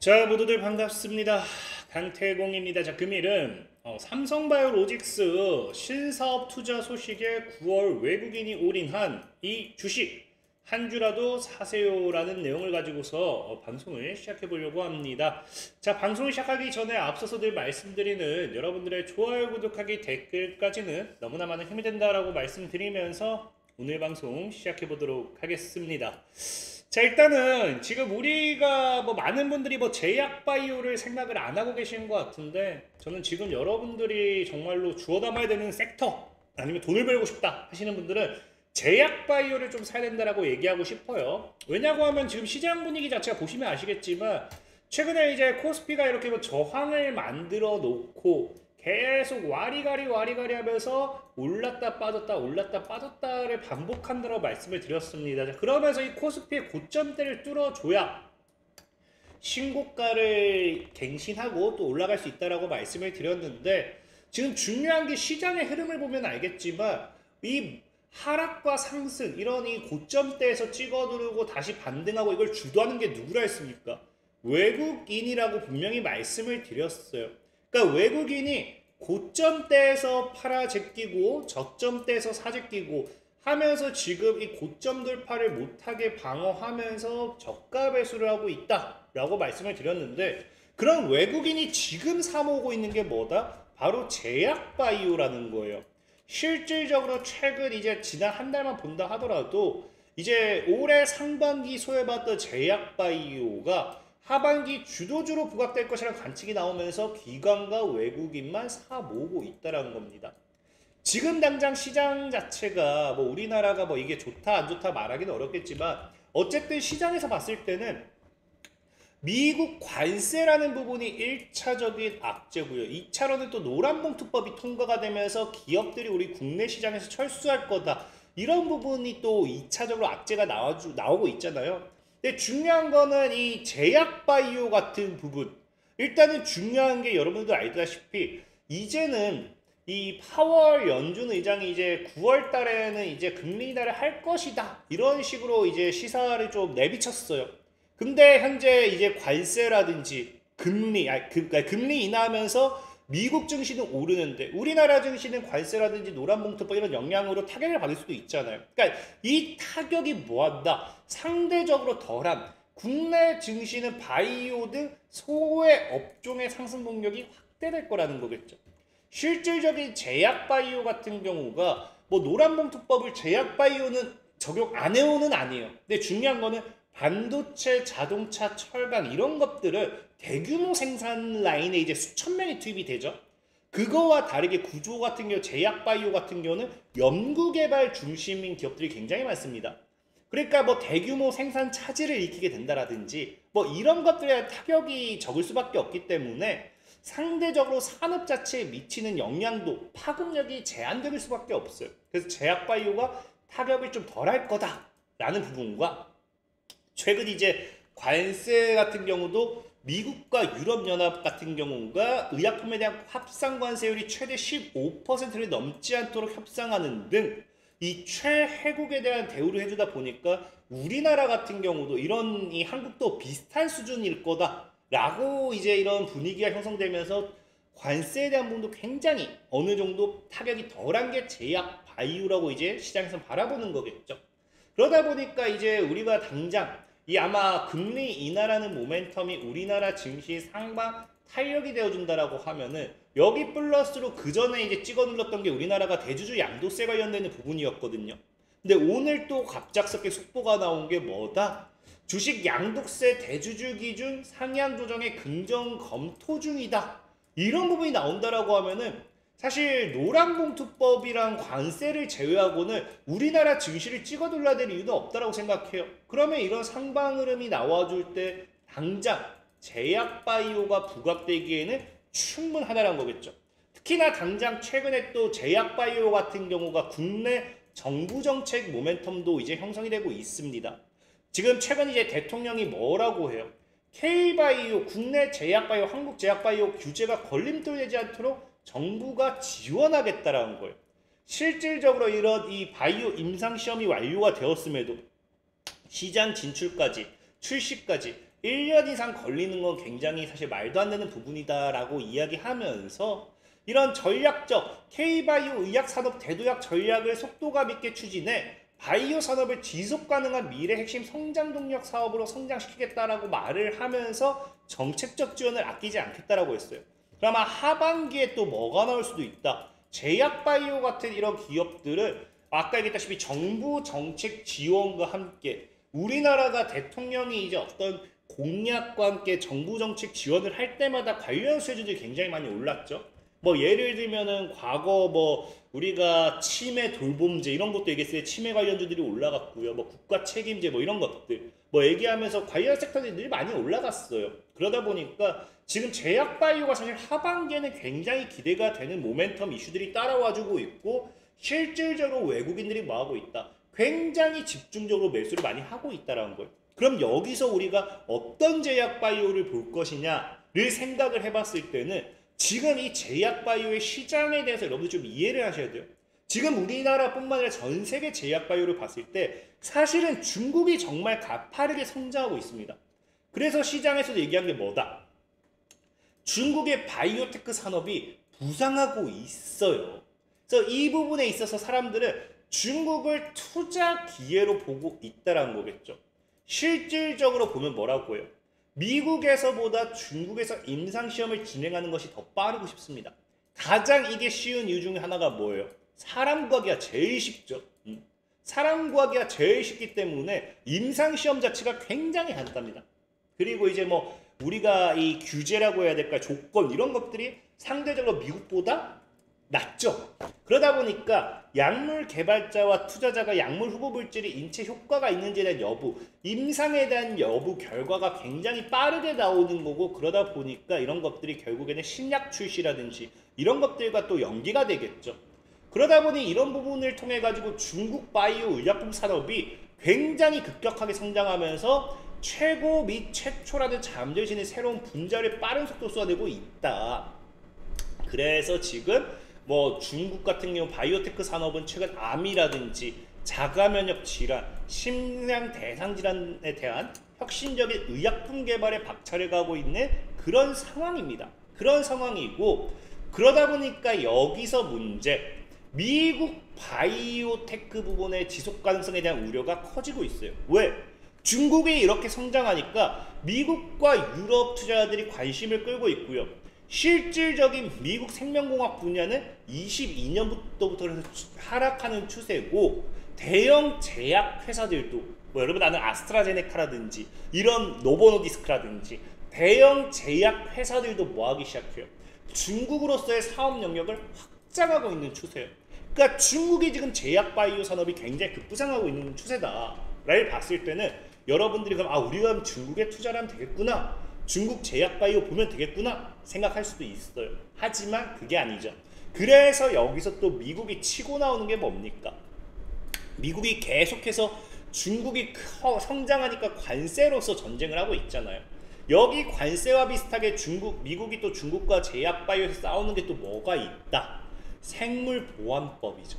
자, 모두들 반갑습니다. 강태공입니다. 자, 금일은 삼성바이오로직스 신사업 투자 소식에 9월 외국인이 올인한 이 주식 한 주라도 사세요라는 내용을 가지고서 방송을 시작해 보려고 합니다. 자, 방송을 시작하기 전에 앞서서 늘 말씀드리는 여러분들의 좋아요, 구독하기, 댓글까지는 너무나 많은 힘이 된다라고 말씀드리면서 오늘 방송 시작해 보도록 하겠습니다. 자, 일단은 지금 우리가 많은 분들이 제약바이오를 생각을 안 하고 계시는 것 같은데, 저는 지금 여러분들이 정말로 주워 담아야 되는 섹터 아니면 돈을 벌고 싶다 하시는 분들은 제약바이오를 좀 사야 된다라고 얘기하고 싶어요. 왜냐고 하면 지금 시장 분위기 자체가 보시면 아시겠지만 최근에 이제 코스피가 이렇게 저항을 만들어 놓고 계속 와리가리 하면서 올랐다 빠졌다를 반복한다고 말씀을 드렸습니다. 자, 그러면서 이 코스피의 고점대를 뚫어줘야 신고가를 갱신하고 또 올라갈 수 있다라고 말씀을 드렸는데, 지금 중요한 게 시장의 흐름을 보면 알겠지만 이 하락과 상승, 이런 이 고점대에서 찍어 누르고 다시 반등하고 이걸 주도하는 게 누구라 했습니까? 외국인이라고 분명히 말씀을 드렸어요. 그러니까 외국인이 고점대에서 팔아 제끼고 저점대에서 사 제끼고 하면서 지금 이 고점 돌파를 못하게 방어하면서 저가 배수를 하고 있다라고 말씀을 드렸는데, 그런 외국인이 지금 사모으고 있는 게 뭐다? 바로 제약바이오라는 거예요. 실질적으로 최근 이제 지난 한 달만 본다 하더라도 이제 올해 상반기 소외받던 제약바이오가 하반기 주도주로 부각될 것이라는 관측이 나오면서 기관과 외국인만 사 모으고 있다는 겁니다. 지금 당장 시장 자체가 우리나라가 이게 좋다 안 좋다 말하기는 어렵겠지만 어쨌든 시장에서 봤을 때는 미국 관세라는 부분이 1차적인 악재고요. 2차로는 또 노란봉투법이 통과가 되면서 기업들이 우리 국내 시장에서 철수할 거다, 이런 부분이 또 2차적으로 악재가 나오고 있잖아요. 근데 중요한 거는 이 제약바이오 같은 부분, 일단은 중요한 게 여러분도 알다시피 이제는 이 파월 연준 의장이 이제 9월 달에는 이제 금리 인하를 할 것이다, 이런 식으로 이제 시사를 좀 내비쳤어요. 근데 현재 이제 관세라든지 금리 인하하면서 미국 증시는 오르는데 우리나라 증시는 관세라든지 노란봉투법 이런 영향으로 타격을 받을 수도 있잖아요. 그러니까 이 타격이 뭐한다? 상대적으로 덜한 국내 증시는 바이오 등 소외 업종의 상승 동력이 확대될 거라는 거겠죠. 실질적인 제약바이오 같은 경우가 노란봉투법을 제약바이오는 적용 안 해오는 아니에요. 근데 중요한 거는 반도체, 자동차, 철강 이런 것들을 대규모 생산 라인에 이제 수천 명이 투입이 되죠. 그거와 다르게 구조 같은 경우, 제약바이오 같은 경우는 연구개발 중심인 기업들이 굉장히 많습니다. 그러니까 대규모 생산 차질을 일으키게 된다라든지 이런 것들에 대한 타격이 적을 수밖에 없기 때문에 상대적으로 산업 자체에 미치는 영향도, 파급력이 제한될 수밖에 없어요. 그래서 제약바이오가 타격을 좀 덜할 거다라는 부분과 최근 이제 관세 같은 경우도 미국과 유럽연합 같은 경우가 의약품에 대한 합상 관세율이 최대 15%를 넘지 않도록 협상하는 등 이 최혜국에 대한 대우를 해주다 보니까 우리나라 같은 경우도 이런 이 한국도 비슷한 수준일 거다라고 이제 이런 분위기가 형성되면서 관세에 대한 부분도 굉장히 어느 정도 타격이 덜한 게 제약 바이오라고 이제 시장에서 바라보는 거겠죠. 그러다 보니까 이제 우리가 당장 아마 금리 인하라는 모멘텀이 우리나라 증시 상방 탄력이 되어준다라고 하면은 여기 플러스로 그 전에 이제 찍어 눌렀던 게 우리나라가 대주주 양도세 관련되는 부분이었거든요. 근데 오늘 또 갑작스럽게 속보가 나온 게 뭐다? 주식 양도세 대주주 기준 상향 조정의 긍정 검토 중이다, 이런 부분이 나온다라고 하면은 사실 노란봉투법이랑 관세를 제외하고는 우리나라 증시를 찍어 눌러야 될 이유는 없다라고 생각해요. 그러면 이런 상방 흐름이 나와줄 때 당장 제약바이오가 부각되기에는 충분하다는 거겠죠. 특히나 당장 최근에 또 제약바이오 같은 경우가 국내 정부 정책 모멘텀도 이제 형성이 되고 있습니다. 지금 최근 이제 대통령이 뭐라고 해요? K바이오, 국내 제약바이오, 한국 제약바이오 규제가 걸림돌 되지 않도록 정부가 지원하겠다라는 거예요. 실질적으로 이런 이 바이오 임상시험이 완료가 되었음에도 시장 진출까지, 출시까지 1년 이상 걸리는 건 굉장히 사실 말도 안 되는 부분이다라고 이야기하면서 이런 전략적 K바이오 의약산업 대도약 전략을 속도감 있게 추진해 바이오 산업을 지속 가능한 미래 핵심 성장 동력 사업으로 성장시키겠다라고 말을 하면서 정책적 지원을 아끼지 않겠다라고 했어요. 그러면 하반기에 또 뭐가 나올 수도 있다. 제약바이오 같은 이런 기업들을 아까 얘기했다시피 정부 정책 지원과 함께 우리나라가 대통령이 이제 어떤 공약과 함께 정부 정책 지원을 할 때마다 관련 수혜주들이 굉장히 많이 올랐죠. 뭐 예를 들면은 과거 뭐 우리가 치매 돌봄제 이런 것도 얘기했을 때 치매 관련주들이 올라갔고요. 뭐 국가 책임제 뭐 이런 것들 뭐 얘기하면서 관련 섹터들이 많이 올라갔어요. 그러다 보니까 지금 제약바이오가 사실 하반기에는 굉장히 기대가 되는 모멘텀 이슈들이 따라와주고 있고 실질적으로 외국인들이 뭐하고 있다. 굉장히 집중적으로 매수를 많이 하고 있다는 거예요. 그럼 여기서 우리가 어떤 제약바이오를 볼 것이냐를 생각을 해봤을 때는 지금 이 제약바이오의 시장에 대해서 여러분들 좀 이해를 하셔야 돼요. 지금 우리나라뿐만 아니라 전 세계 제약바이오를 봤을 때 사실은 중국이 정말 가파르게 성장하고 있습니다. 그래서 시장에서도 얘기한 게 뭐다? 중국의 바이오테크 산업이 부상하고 있어요. 그래서 이 부분에 있어서 사람들은 중국을 투자 기회로 보고 있다는 거겠죠. 실질적으로 보면 뭐라고 해요? 미국에서보다 중국에서 임상시험을 진행하는 것이 더 빠르고 싶습니다. 가장 이게 쉬운 이유 중에 하나가 뭐예요? 사람 구하기가 제일 쉽죠. 사람 구하기가 제일 쉽기 때문에 임상시험 자체가 굉장히 간단합니다. 그리고 이제 뭐 우리가 이 규제라고 해야 될까 조건 이런 것들이 상대적으로 미국보다 낮죠. 그러다 보니까 약물 개발자와 투자자가 약물 후보 물질이 인체 효과가 있는지에 대한 여부, 임상에 대한 여부 결과가 굉장히 빠르게 나오는 거고 그러다 보니까 이런 것들이 결국에는 신약 출시라든지 이런 것들과 또 연기가 되겠죠. 그러다 보니 이런 부분을 통해 가지고 중국 바이오 의약품 산업이 굉장히 급격하게 성장하면서 최고 및 최초라는 잠재시는 새로운 분자를 빠른 속도로 쏟아내고 있다. 그래서 지금 뭐 중국 같은 경우 바이오테크 산업은 최근 암이라든지 자가면역 질환, 심장 대상 질환에 대한 혁신적인 의약품 개발에 박차를 가고 있는 그런 상황입니다. 그런 상황이고 그러다 보니까 여기서 문제 미국 바이오테크 부분의 지속 가능성에 대한 우려가 커지고 있어요. 왜? 중국이 이렇게 성장하니까 미국과 유럽 투자자들이 관심을 끌고 있고요. 실질적인 미국 생명공학 분야는 22년부터 하락하는 추세고 대형 제약 회사들도 뭐 여러분 아는 아스트라제네카라든지 이런 노보노디스크라든지 대형 제약 회사들도 뭐하기 시작해요. 중국으로서의 사업 영역을 확장하고 있는 추세예요. 그러니까 중국이 지금 제약 바이오 산업이 굉장히 급부상하고 있는 추세다를 봤을 때는 여러분들이 그럼 우리가 중국에 투자를 하면 되겠구나. 중국 제약바이오 보면 되겠구나 생각할 수도 있어요. 하지만 그게 아니죠. 그래서 여기서 또 미국이 치고 나오는 게 뭡니까? 미국이 계속해서 중국이 성장하니까 관세로서 전쟁을 하고 있잖아요. 여기 관세와 비슷하게 미국이 또 중국과 제약바이오에서 싸우는 게 또 뭐가 있다? 생물보안법이죠.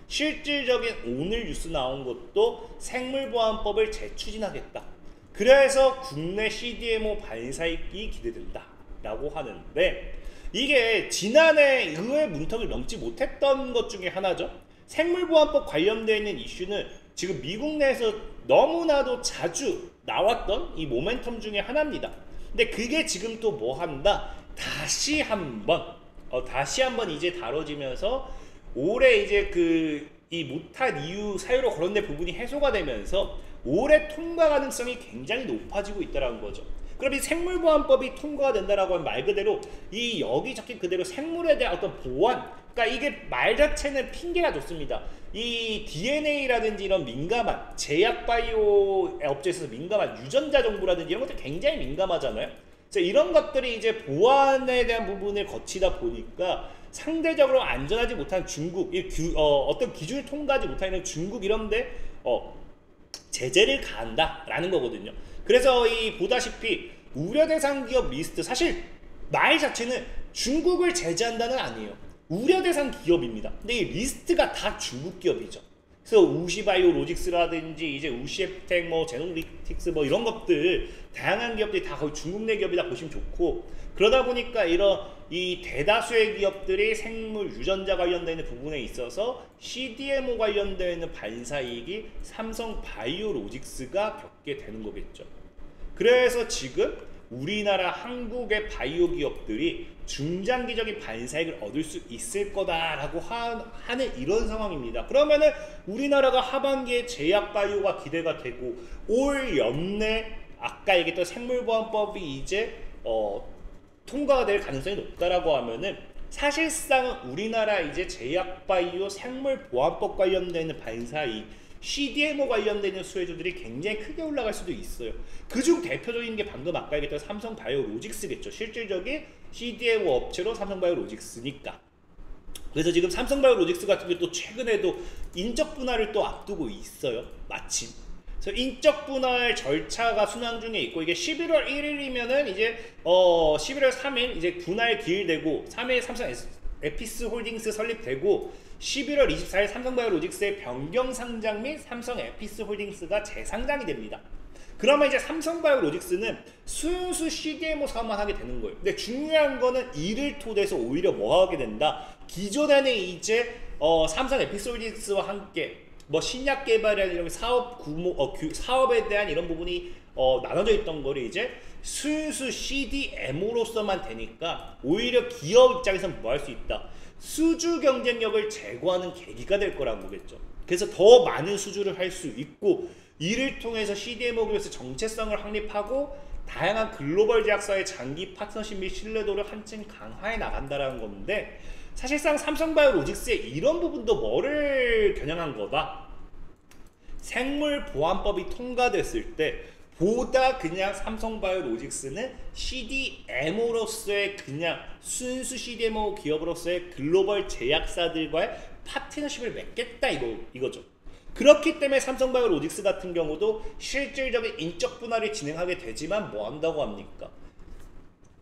실질적인 오늘 뉴스 나온 것도 생물보안법을 재추진하겠다. 그래서 국내 CDMO 발사익이 기대된다 라고 하는데 이게 지난해 의회 문턱을 넘지 못했던 것 중에 하나죠. 생물보안법 관련되어 있는 이슈는 지금 미국 내에서 너무나도 자주 나왔던 이 모멘텀 중에 하나입니다. 근데 그게 지금 또 뭐 한다? 다시 한번 이제 다뤄지면서 올해 이제 이 못한 이유 사유로 거론된 부분이 해소가 되면서 올해 통과 가능성이 굉장히 높아지고 있다는 거죠. 그럼 이 생물보안법이 통과가 된다라고 하면 말 그대로 이 여기 적힌 그대로 생물에 대한 어떤 보안, 그러니까 이게 말 자체는 핑계가 좋습니다. 이 DNA라든지 이런 민감한 제약 바이오 업체에서 민감한 유전자 정보라든지 이런 것들 굉장히 민감하잖아요. 그래서 이런 것들이 이제 보안에 대한 부분을 거치다 보니까 상대적으로 안전하지 못한 중국, 어떤 기준을 통과하지 못하는 중국 이런데 제재를 가한다라는 거거든요. 그래서 보다시피 우려 대상 기업 리스트 사실 말 자체는 중국을 제재한다는 아니에요. 우려 대상 기업입니다. 근데 이 리스트가 다 중국 기업이죠. 그래서 우시바이오로직스라든지 이제 우시에프텍, 뭐 제노릭틱스 뭐 이런 것들 다양한 기업들이 다 거의 중국 내 기업이다 보시면 좋고, 그러다 보니까 이런 이 대다수의 기업들이 생물 유전자 관련되는 부분에 있어서 CDMO 관련되는 반사이익이 삼성 바이오로직스가 겪게 되는 거겠죠. 그래서 지금 우리나라 한국의 바이오 기업들이 중장기적인 반사이익을 얻을 수 있을 거다라고 하는 이런 상황입니다. 그러면은 우리나라가 하반기에 제약 바이오가 기대가 되고 올 연내 아까 얘기했던 생물보안법이 이제 통과가 될 가능성이 높다라고 하면은 사실상 우리나라 이제 제약 바이오 생물보안법 관련되는 반사이익 CDMO 관련되는 수혜주들이 굉장히 크게 올라갈 수도 있어요. 그중 대표적인 게 방금 아까 얘기했던 삼성바이오로직스겠죠. 실질적인 CDMO 업체로 삼성바이오로직스니까. 그래서 지금 삼성바이오로직스 같은 게 또 최근에도 인적 분할을 또 앞두고 있어요. 마침. 그래서 인적 분할 절차가 순항 중에 있고, 이게 11월 1일이면은 이제 11월 3일 이제 분할 기일되고 3일 삼성 에피스 홀딩스 설립되고 11월 24일 삼성바이오로직스의 변경 상장 및 삼성 에피스 홀딩스가 재상장이 됩니다. 그러면 이제 삼성바이오로직스는 순수 CDMO 사업만 하게 되는 거예요. 근데 중요한 거는 이를 토대해서 오히려 뭐 하게 된다? 기존에는 이제 삼성 에피스 홀딩스와 함께 뭐 신약 개발이나 이런 사업 사업에 대한 이런 부분이 나눠져 있던 거를 이제 순수 CDMO로서만 되니까 오히려 기업 입장에서는 뭐 할 수 있다? 수주 경쟁력을 제고하는 계기가 될 거라는 거겠죠. 그래서 더 많은 수주를 할 수 있고, 이를 통해서 CDMO 기업에서 정체성을 확립하고 다양한 글로벌 제약사의 장기 파트너십 및 신뢰도를 한층 강화해 나간다는 건데, 사실상 삼성바이오로직스의 이런 부분도 뭐를 겨냥한 거다? 생물보안법이 통과됐을 때 보다 그냥 삼성바이오로직스는 CDMO로서의 그냥 순수 CDMO 기업으로서의 글로벌 제약사들과의 파트너십을 맺겠다 이거죠. 그렇기 때문에 삼성바이오로직스 같은 경우도 실질적인 인적 분할을 진행하게 되지만 뭐 한다고 합니까?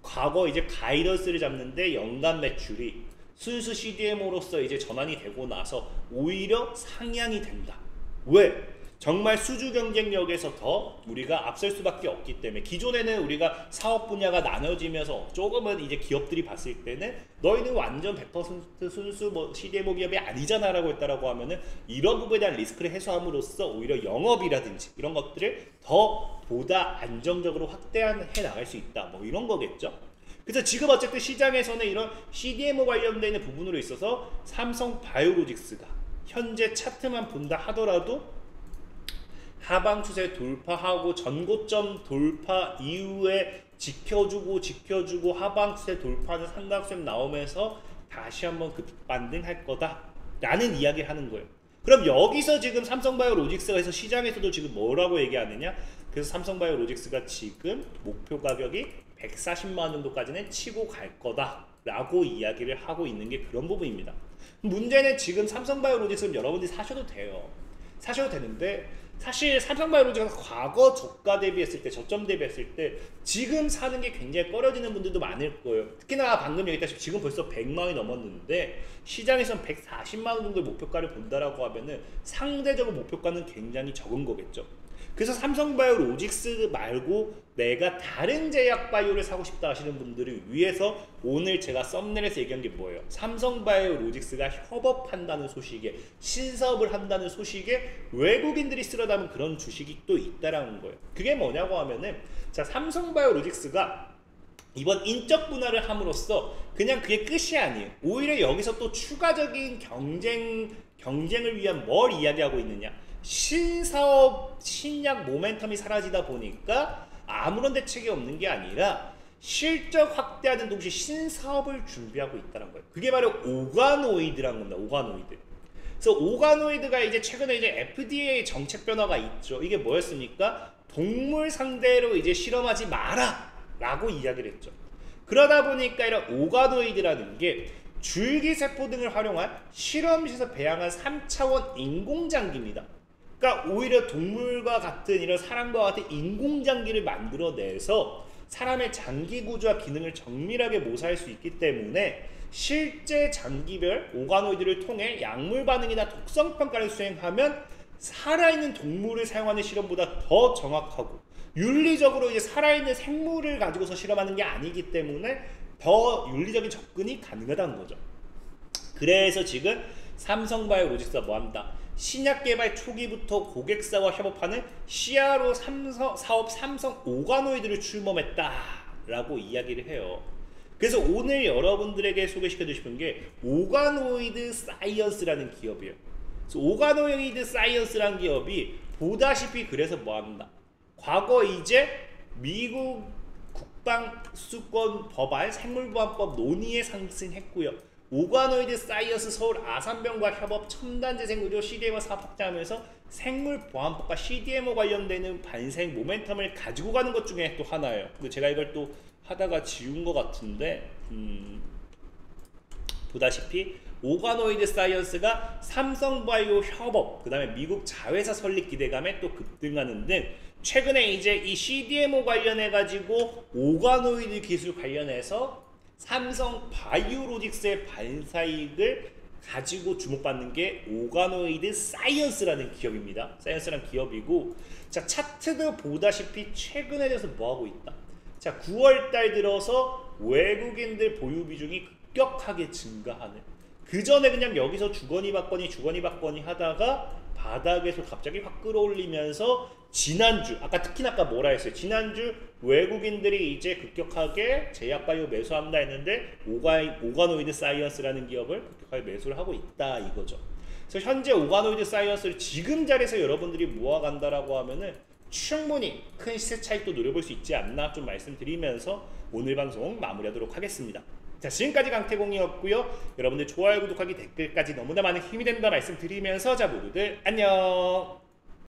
과거 이제 가이던스를 잡는데 연간 매출이 순수 CDMO로서 이제 전환이 되고 나서 오히려 상향이 된다. 왜? 정말 수주 경쟁력에서 더 우리가 앞설 수밖에 없기 때문에, 기존에는 우리가 사업 분야가 나눠지면서 조금은 이제 기업들이 봤을 때는 너희는 완전 100% 순수 뭐 CDMO 기업이 아니잖아 라고 했다라고 하면은 이런 부분에 대한 리스크를 해소함으로써 오히려 영업이라든지 이런 것들을 더 보다 안정적으로 확대해 나갈 수 있다, 뭐 이런 거겠죠. 그래서 지금 어쨌든 시장에서는 이런 CDMO 관련되는 부분으로 있어서 삼성바이오로직스가 현재 차트만 본다 하더라도 하방 추세 돌파하고 전고점 돌파 이후에 지켜주고 하방 추세 돌파하는 삼각수렴 나오면서 다시 한번 급반등할 거다 라는 이야기를 하는 거예요. 그럼 여기서 지금 삼성바이오로직스가 해서 시장에서도 지금 뭐라고 얘기하느냐? 그래서 삼성바이오로직스가 지금 목표 가격이 140만원 정도까지는 치고 갈 거다 라고 이야기를 하고 있는 게 그런 부분입니다. 문제는 지금 삼성바이오로직스는 여러분들이 사셔도 돼요. 사셔도 되는데, 사실 삼성바이오로직스가 과거 저가 대비했을 때, 저점 대비했을 때 지금 사는 게 굉장히 꺼려지는 분들도 많을 거예요. 특히나 방금 얘기했다시피 지금 벌써 100만원이 넘었는데 시장에서는 140만원 정도의 목표가를 본다라고 하면은 상대적으로 목표가는 굉장히 적은 거겠죠. 그래서 삼성바이오로직스 말고 내가 다른 제약 바이오를 사고 싶다 하시는 분들을 위해서 오늘 제가 썸네일에서 얘기한 게 뭐예요? 삼성바이오로직스가 협업한다는 소식에, 신사업을 한다는 소식에 외국인들이 쓸어 담은 그런 주식이 또 있다라는 거예요. 그게 뭐냐고 하면은, 자, 삼성바이오로직스가 이번 인적 분할을 함으로써 그냥 그게 끝이 아니에요. 오히려 여기서 또 추가적인 경쟁을 위한 뭘 이야기하고 있느냐? 신사업, 신약 모멘텀이 사라지다 보니까 아무런 대책이 없는 게 아니라 실적 확대하는 동시에 신사업을 준비하고 있다는 거예요. 그게 바로 오가노이드라는 겁니다. 오가노이드. 그래서 오가노이드가 이제 최근에 이제 FDA 정책 변화가 있죠. 이게 뭐였습니까? 동물 상대로 이제 실험하지 마라 라고 이야기를 했죠. 그러다 보니까 이런 오가노이드라는 게 줄기세포 등을 활용한 실험실에서 배양한 3차원 인공장기입니다. 그러니까 오히려 동물과 같은 이런 사람과 같은 인공장기를 만들어내서 사람의 장기 구조와 기능을 정밀하게 모사할 수 있기 때문에 실제 장기별 오가노이드를 통해 약물 반응이나 독성 평가를 수행하면 살아있는 동물을 사용하는 실험보다 더 정확하고 윤리적으로 이제 살아있는 생물을 가지고서 실험하는 게 아니기 때문에 더 윤리적인 접근이 가능하다는 거죠. 그래서 지금 삼성바이오로직스가 뭐합니다. 신약 개발 초기부터 고객사와 협업하는 CRO 사업 삼성 오가노이드를 출범했다라고 이야기를 해요. 그래서 오늘 여러분들에게 소개시켜 싶은 게 오가노이드 사이언스라는 기업이에요. 그래서 오가노이드 사이언스라는 기업이 보다시피 그래서 뭐합니다. 과거 이제 미국 국방수권 법안 생물보안법 논의에 상승했고요. 오가노이드 사이언스 서울 아산병과 협업 첨단재생의료 CDMO 사업 확장하면서 생물보안법과 CDMO 관련되는 반생 모멘텀을 가지고 가는 것 중에 또 하나예요. 근데 제가 이걸 또 하다가 지운 것 같은데 보다시피 오가노이드 사이언스가 삼성바이오 협업, 그 다음에 미국 자회사 설립 기대감에 또 급등하는 등 최근에 이제 이 CDMO 관련해가지고 오가노이드 기술 관련해서 삼성 바이오로직스의 반사이익을 가지고 주목받는 게 오가노이드 사이언스라는 기업입니다. 사이언스라는 기업이고, 자 차트도 보다시피 최근에 대해서 뭐하고 있다. 자 9월달 들어서 외국인들 보유 비중이 급격하게 증가하는, 그 전에 그냥 여기서 주거니 받거니 하다가 바닥에서 갑자기 확 끌어올리면서 지난주, 특히나 아까 뭐라 했어요? 지난주 외국인들이 이제 급격하게 제약바이오 매수한다 했는데 오가노이드 사이언스라는 기업을 급격하게 매수를 하고 있다 이거죠. 그래서 현재 오가노이드 사이언스를 지금 자리에서 여러분들이 모아간다라고 하면은 충분히 큰 시세 차익도 노려볼 수 있지 않나 좀 말씀드리면서 오늘 방송 마무리하도록 하겠습니다. 자 지금까지 강태공이었고요. 여러분들 좋아요, 구독하기, 댓글까지 너무나 많은 힘이 된다 말씀드리면서 자 모두들 안녕.